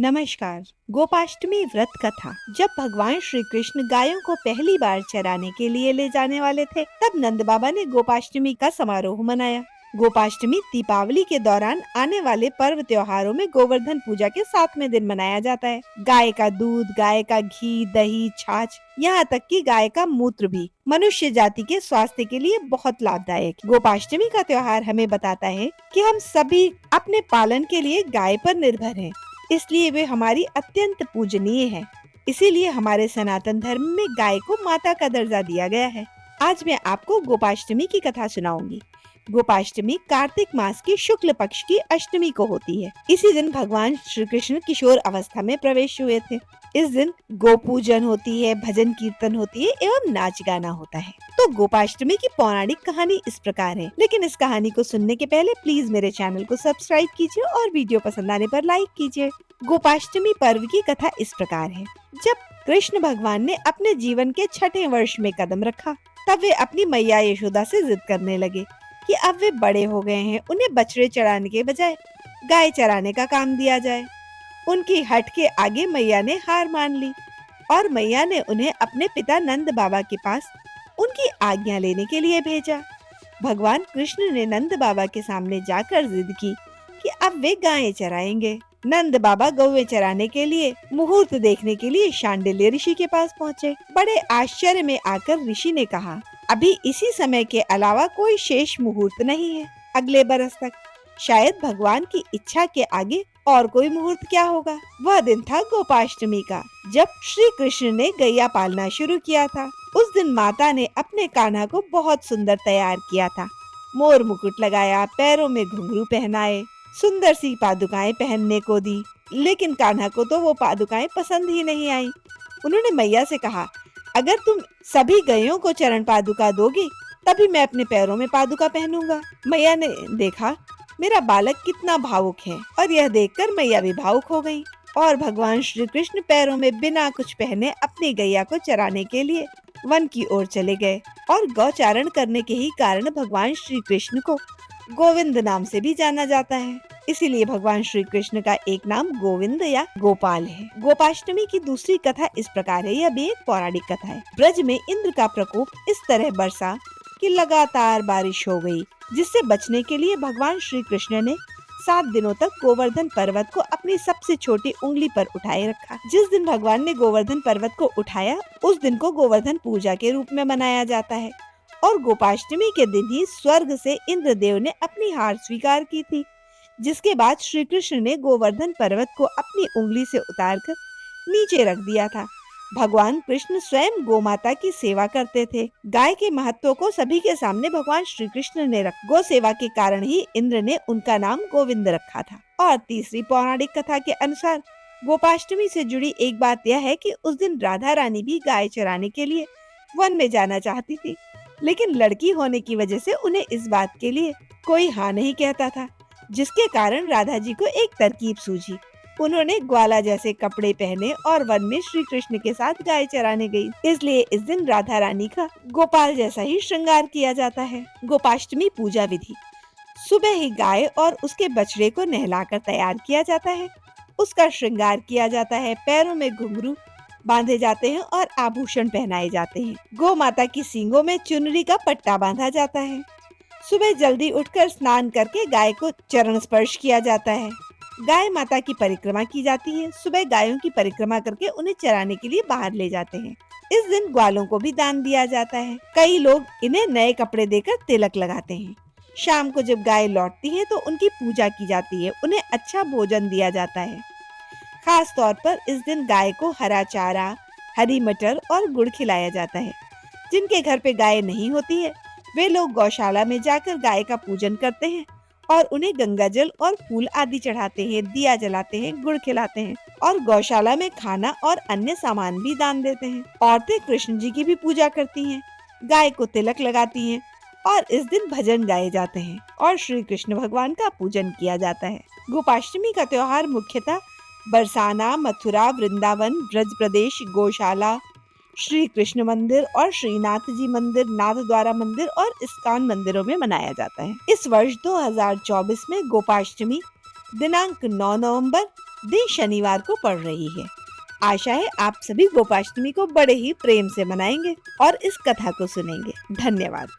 नमस्कार। गोपाष्टमी व्रत कथा। जब भगवान श्री कृष्ण गायों को पहली बार चराने के लिए ले जाने वाले थे, तब नंद बाबा ने गोपाष्टमी का समारोह मनाया। गोपाष्टमी दीपावली के दौरान आने वाले पर्व त्योहारों में गोवर्धन पूजा के 7वें दिन मनाया जाता है। गाय का दूध, गाय का घी, दही, छाछ, यहाँ तक कि गाय का मूत्र भी मनुष्य जाति के स्वास्थ्य के लिए बहुत लाभदायक है। गोपाष्टमी का त्योहार हमें बताता है कि हम सभी अपने पालन के लिए गाय पर निर्भर हैं। इसलिए वे हमारी अत्यंत पूजनीय है। इसीलिए हमारे सनातन धर्म में गाय को माता का दर्जा दिया गया है। आज मैं आपको गोपाष्टमी की कथा सुनाऊंगी। गोपाष्टमी कार्तिक मास की शुक्ल पक्ष की अष्टमी को होती है। इसी दिन भगवान श्री कृष्ण किशोर अवस्था में प्रवेश हुए थे। इस दिन गो पूजन होती है, भजन कीर्तन होती है एवं नाच गाना होता है। तो गोपाष्टमी की पौराणिक कहानी इस प्रकार है। लेकिन इस कहानी को सुनने के पहले प्लीज मेरे चैनल को सब्सक्राइब कीजिए और वीडियो पसंद आने पर लाइक कीजिए। गोपाष्टमी पर्व की कथा इस प्रकार है। जब कृष्ण भगवान ने अपने जीवन के 6ठे वर्ष में कदम रखा, तब वे अपनी मैया यशोदा से जिद करने लगे कि अब वे बड़े हो गए हैं, उन्हें बछड़े चराने के बजाय गाय चराने का काम दिया जाए। उनकी हट के आगे मैया ने हार मान ली और मैया ने उन्हें अपने पिता नंद बाबा के पास उनकी आज्ञा लेने के लिए भेजा। भगवान कृष्ण ने नंद बाबा के सामने जाकर जिद की कि अब वे गायें चराएंगे। नंद बाबा गौवें चराने के लिए मुहूर्त देखने के लिए शांडिल्य ऋषि के पास पहुँचे। बड़े आश्चर्य में आकर ऋषि ने कहा, अभी इसी समय के अलावा कोई शेष मुहूर्त नहीं है। अगले बरस तक शायद भगवान की इच्छा के आगे और कोई मुहूर्त क्या होगा। वह दिन था गोपाष्टमी का, जब श्री कृष्ण ने गैया पालना शुरू किया था। उस दिन माता ने अपने कान्हा को बहुत सुंदर तैयार किया था। मोर मुकुट लगाया, पैरों में घुंघरू पहनाए, सुंदर सी पादुकाएं पहनने को दी। लेकिन कान्हा को तो वो पादुकाएं पसंद ही नहीं आई। उन्होंने मैया से कहा, अगर तुम सभी गैयों को चरण पादुका दोगी, तभी मैं अपने पैरों में पादुका पहनूंगा। मैया ने देखा मेरा बालक कितना भावुक है, और यह देखकर मैया भी भावुक हो गई। और भगवान श्री कृष्ण पैरों में बिना कुछ पहने अपनी गैया को चराने के लिए वन की ओर चले गए। और गौचारण करने के ही कारण भगवान श्री कृष्ण को गोविंद नाम से भी जाना जाता है। इसीलिए भगवान श्री कृष्ण का एक नाम गोविंद या गोपाल है। गोपाष्टमी की दूसरी कथा इस प्रकार है। यह भी एक पौराणिक कथा है। ब्रज में इंद्र का प्रकोप इस तरह बरसा कि लगातार बारिश हो गई, जिससे बचने के लिए भगवान श्री कृष्ण ने 7 दिनों तक गोवर्धन पर्वत को अपनी सबसे छोटी उंगली पर उठाए रखा। जिस दिन भगवान ने गोवर्धन पर्वत को उठाया, उस दिन को गोवर्धन पूजा के रूप में मनाया जाता है। और गोपाष्टमी के दिन ही स्वर्ग से इंद्रदेव ने अपनी हार स्वीकार की थी, जिसके बाद श्री कृष्ण ने गोवर्धन पर्वत को अपनी उंगली से उतारकर नीचे रख दिया था। भगवान कृष्ण स्वयं गोमाता की सेवा करते थे। गाय के महत्व को सभी के सामने भगवान श्री कृष्ण ने रखा। गो सेवा के कारण ही इंद्र ने उनका नाम गोविंद रखा था। और तीसरी पौराणिक कथा के अनुसार गोपाष्टमी से जुड़ी एक बात यह है कि उस दिन राधा रानी भी गाय चराने के लिए वन में जाना चाहती थी, लेकिन लड़की होने की वजह से उन्हें इस बात के लिए कोई हाँ नहीं कहता था, जिसके कारण राधा जी को एक तरकीब सूझी। उन्होंने ग्वाला जैसे कपड़े पहने और वन में श्री कृष्ण के साथ गाय चराने गई। इसलिए इस दिन राधा रानी का गोपाल जैसा ही श्रृंगार किया जाता है। गोपाष्टमी पूजा विधि। सुबह ही गाय और उसके बछड़े को नहलाकर तैयार किया जाता है। उसका श्रृंगार किया जाता है, पैरों में घुंघरू बांधे जाते हैं और आभूषण पहनाए जाते हैं। गौ माता की सींगों में चुनरी का पट्टा बांधा जाता है। सुबह जल्दी उठकर स्नान करके गाय को चरण स्पर्श किया जाता है। गाय माता की परिक्रमा की जाती है। सुबह गायों की परिक्रमा करके उन्हें चराने के लिए बाहर ले जाते हैं। इस दिन ग्वालों को भी दान दिया जाता है। कई लोग इन्हें नए कपड़े देकर तिलक लगाते हैं। शाम को जब गाय लौटती है तो उनकी पूजा की जाती है। उन्हें अच्छा भोजन दिया जाता है। खास तौर पर इस दिन गाय को हरा चारा, हरी मटर और गुड़ खिलाया जाता है। जिनके घर पे गाय नहीं होती है, वे लोग गौशाला में जाकर गाय का पूजन करते हैं और उन्हें गंगा जल और फूल आदि चढ़ाते हैं, दिया जलाते हैं, गुड़ खिलाते हैं और गौशाला में खाना और अन्य सामान भी दान देते हैं। औरतें कृष्ण जी की भी पूजा करती हैं, गाय को तिलक लगाती हैं और इस दिन भजन गाए जाते हैं और श्री कृष्ण भगवान का पूजन किया जाता है। गोपाष्टमी का त्योहार मुख्यतः बरसाना, मथुरा, वृंदावन, ब्रज प्रदेश, गौशाला, श्री कृष्ण मंदिर और श्रीनाथ जी मंदिर, नाथ द्वारा मंदिर और इस्कॉन मंदिरों में मनाया जाता है। इस वर्ष 2024 में गोपाष्टमी दिनांक 9 नवंबर दिन शनिवार को पड़ रही है। आशा है आप सभी गोपाष्टमी को बड़े ही प्रेम से मनाएंगे और इस कथा को सुनेंगे। धन्यवाद।